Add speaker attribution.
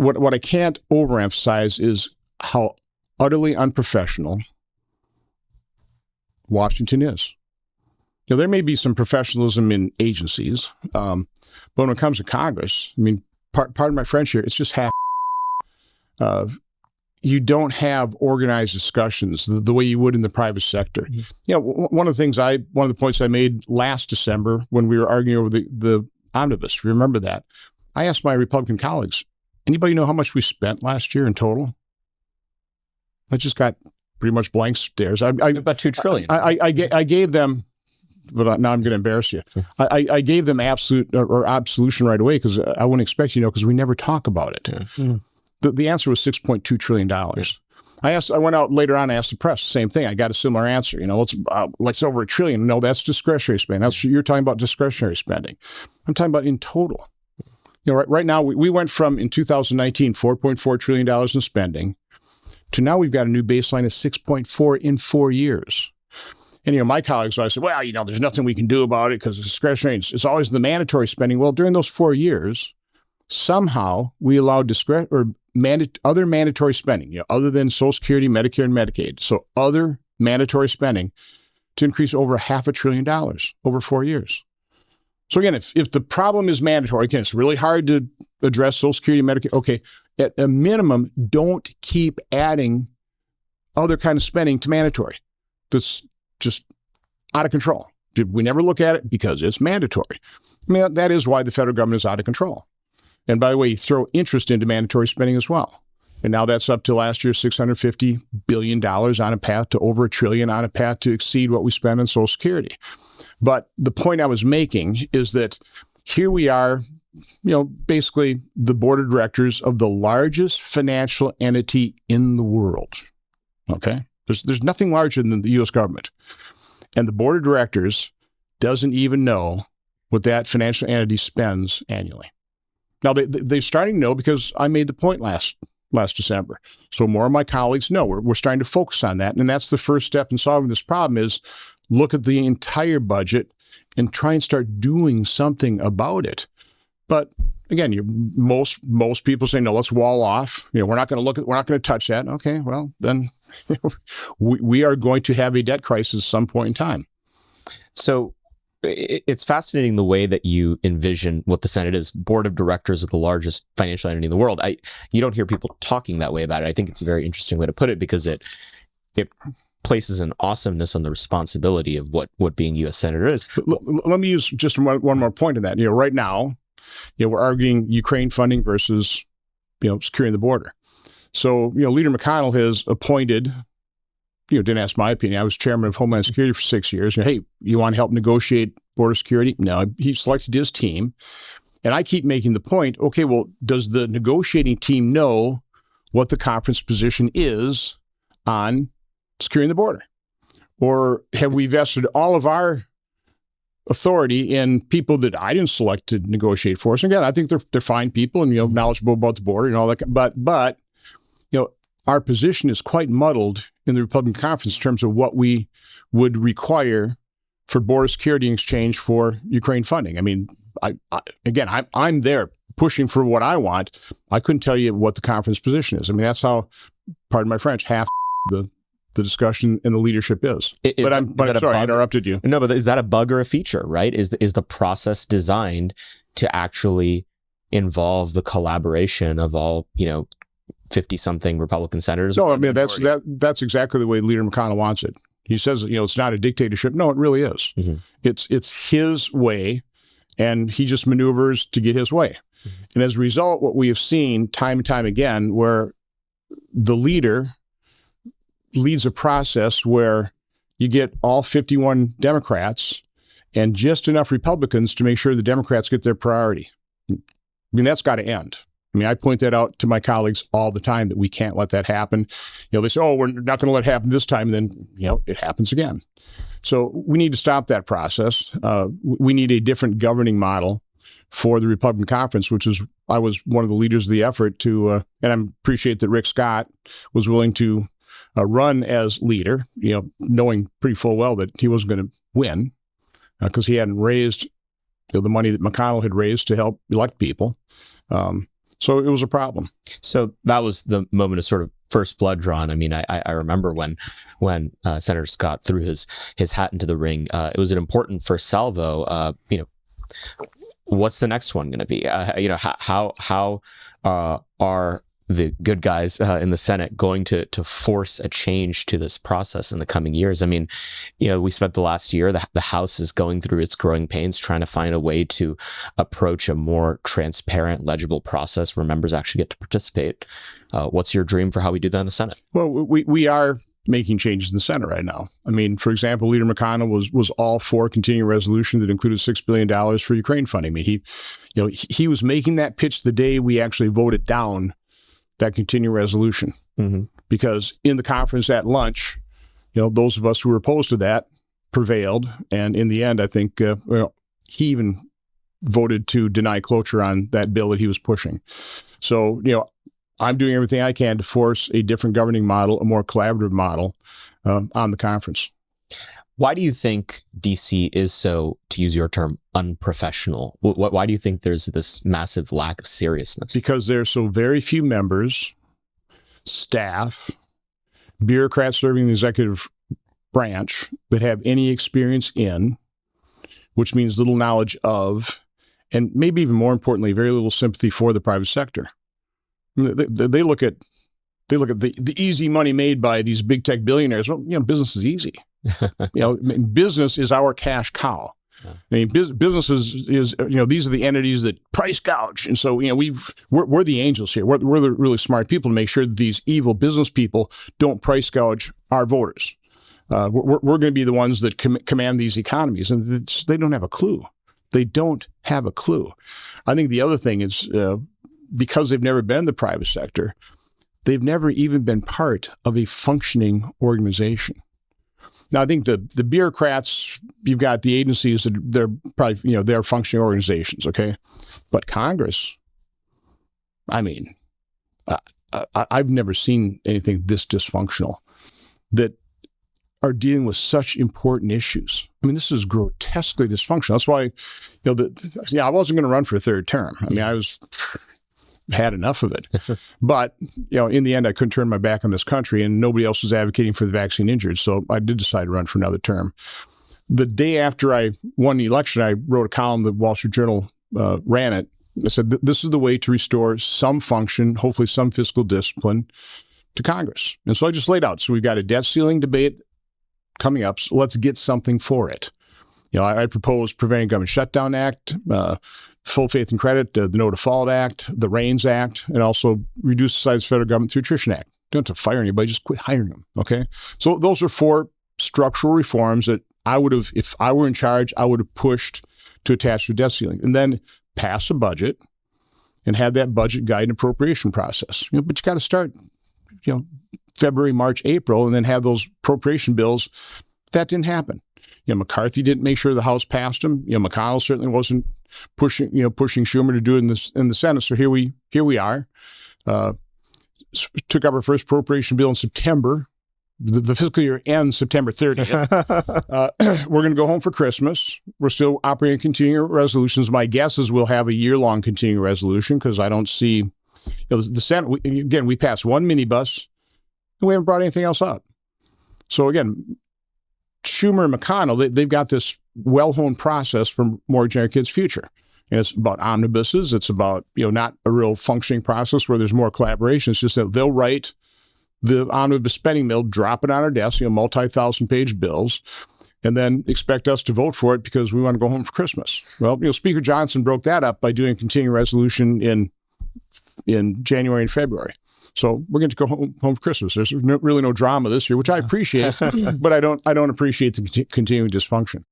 Speaker 1: what I can't overemphasize is how utterly unprofessional Washington is. There may be some professionalism in agencies, but when it comes to Congress, I mean, pardon my French here, it's just half. You don't have organized discussions the way you would in the private sector. One of the points I made last December when we were arguing over the omnibus, if you remember that, I asked my Republican colleagues, anybody know how much we spent last year in total? I just got pretty much blank stares.
Speaker 2: About $2 trillion.
Speaker 1: I gave them, but now I'm going to embarrass you. I gave them absolute or absolution right away because I wouldn't expect you to know because we never talk about it. The answer was $6.2 trillion. I went out later on and asked the press the same thing. I got a similar answer. It's like over $1 trillion. No, that's discretionary spending. You're talking about discretionary spending. I'm talking about in total. Right now we went from in 2019 $4.4 trillion in spending to now we've got a new baseline of 6.4 in 4 years. And my colleagues always say, well, there's nothing we can do about it because it's discretionary. It's always the mandatory spending. Well, during those 4 years, somehow we allowed other mandatory spending, other than Social Security, Medicare, and Medicaid. So other mandatory spending to increase over $500 billion over 4 years. So again, if the problem is mandatory, again, it's really hard to address Social Security, Medicare. Okay, at a minimum, don't keep adding other kind of spending to mandatory. That's just out of control. We never look at it because it's mandatory. I mean, that is why the federal government is out of control. And by the way, you throw interest into mandatory spending as well. And now that's up to last year, $650 billion on a path to over $1 trillion on a path to exceed what we spend on Social Security. But the point I was making is that here we are, basically the board of directors of the largest financial entity in the world. Okay? There's nothing larger than the U.S. government. And the board of directors doesn't even know what that financial entity spends annually. Now, they're starting to know because I made the point last December. So more of my colleagues know. We're starting to focus on that. And that's the first step in solving this problem is look at the entire budget and try and start doing something about it. But again, most people say, no, let's wall off. We're not going to touch that. Okay, well, then we are going to have a debt crisis at some point in time.
Speaker 2: So it's fascinating the way that you envision what the Senate is. Board of directors of the largest financial entity in the world. You don't hear people talking that way about it. I think it's a very interesting way to put it because it places an awesomeness on the responsibility of what being U.S. Senator is.
Speaker 1: Let me use just one more point on that. Right now, we're arguing Ukraine funding versus, securing the border. So, Leader McConnell has appointed, didn't ask my opinion. I was chairman of Homeland Security for 6 years. Hey, you want to help negotiate border security? No, he selected his team. And I keep making the point, okay, well, does the negotiating team know what the conference position is on securing the border? Or have we vested all of our authority in people that I didn't select to negotiate for us? And again, I think they're fine people and, knowledgeable about the border and all that. But our position is quite muddled in the Republican conference in terms of what we would require for border security in exchange for Ukraine funding. I mean, I'm there pushing for what I want. I couldn't tell you what the conference position is. I mean, that's how, pardon my French, half the discussion and the leadership is. I'm sorry, I interrupted you.
Speaker 2: No, but is that a bug or a feature, right? Is the process designed to actually involve the collaboration of all, 50-something Republican senators?
Speaker 1: No, I mean, that's exactly the way Leader McConnell wants it. He says, it's not a dictatorship. No, it really is. Mm-hmm. It's his way, and he just maneuvers to get his way. Mm-hmm. And as a result, what we have seen time and time again, where the leader leads a process where you get all 51 Democrats and just enough Republicans to make sure the Democrats get their priority. I mean, that's got to end. I mean, I point that out to my colleagues all the time that we can't let that happen. They say, oh, we're not going to let it happen this time. And then, it happens again. So we need to stop that process. We need a different governing model for the Republican conference, I was one of the leaders of the effort to, and I appreciate that Rick Scott was willing to run as leader, knowing pretty full well that he wasn't going to win because he hadn't raised the money that McConnell had raised to help elect people. So it was a problem.
Speaker 2: So that was the moment of sort of first blood drawn. I mean, I remember when Senator Scott threw his hat into the ring. It was an important first salvo. What's the next one going to be? How are the good guys in the Senate going to force a change to this process in the coming years? I mean, we spent the last year, the House is going through its growing pains trying to find a way to approach a more transparent, legible process where members actually get to participate. What's your dream for how we do that in the Senate?
Speaker 1: Well, we are making changes in the Senate right now. I mean, for example, Leader McConnell was all for continuing resolution that included $6 billion for Ukraine funding. I mean, he was making that pitch the day we actually voted down that continuing resolution, because in the conference at lunch, those of us who were opposed to that prevailed, and in the end, I think he even voted to deny cloture on that bill that he was pushing. So I'm doing everything I can to force a different governing model, a more collaborative model on the conference.
Speaker 2: Why do you think DC is so, to use your term, unprofessional? Why do you think there's this massive lack of seriousness?
Speaker 1: Because there are so very few members, staff, bureaucrats serving the executive branch that have any experience in, which means little knowledge of, and maybe even more importantly, very little sympathy for the private sector. They look at the easy money made by these big tech billionaires. Well, business is easy. Business is our cash cow. Yeah. I mean, business is these are the entities that price gouge, and so we're the angels here. We're the really smart people to make sure that these evil business people don't price gouge our voters. We're going to be the ones that command these economies, and they don't have a clue. They don't have a clue. I think the other thing is because they've never been in the private sector, they've never even been part of a functioning organization. Now, I think the bureaucrats, you've got the agencies that they're probably, they're functioning organizations, okay? But Congress, I mean, I've never seen anything this dysfunctional that are dealing with such important issues. I mean, this is grotesquely dysfunctional. That's why, I wasn't going to run for a third term. I mean, I had enough of it. But, in the end, I couldn't turn my back on this country, and nobody else was advocating for the vaccine injured. So I did decide to run for another term. The day after I won the election, I wrote a column that Wall Street Journal ran it. I said, this is the way to restore some function, hopefully some fiscal discipline to Congress. And so I just laid out. So we've got a debt ceiling debate coming up. So let's get something for it. I proposed Preventing Government Shutdown Act, Full Faith and Credit, the No Default Act, the REINS Act, and also reduce the size of the federal government through Attrition Act. You don't have to fire anybody, just quit hiring them, okay? So those are 4 structural reforms that I would have, if I were in charge, I would have pushed to attach to a debt ceiling. And then pass a budget and have that budget guide and appropriation process. But you got to start, February, March, April, and then have those appropriation bills. That didn't happen. McCarthy didn't make sure the House passed them. McConnell certainly wasn't pushing Schumer to do it in the Senate. So here we are. Took up our first appropriation bill in September. The fiscal year ends September 30th. We're going to go home for Christmas. We're still operating continuing resolutions. My guess is we'll have a year-long continuing resolution because I don't see the Senate. We passed one minibus, and we haven't brought anything else up. So again, Schumer and McConnell, they've got this well-honed process for Mortgage on Our Kids' Future. And it's about omnibuses. It's about, not a real functioning process where there's more collaboration. It's just that they'll write the omnibus spending bill, drop it on our desk, multi-thousand-page bills, and then expect us to vote for it because we want to go home for Christmas. Well, Speaker Johnson broke that up by doing a continuing resolution in January and February. So we're going to go home for Christmas. There's really no drama this year, which I appreciate, but I don't appreciate the continuing dysfunction.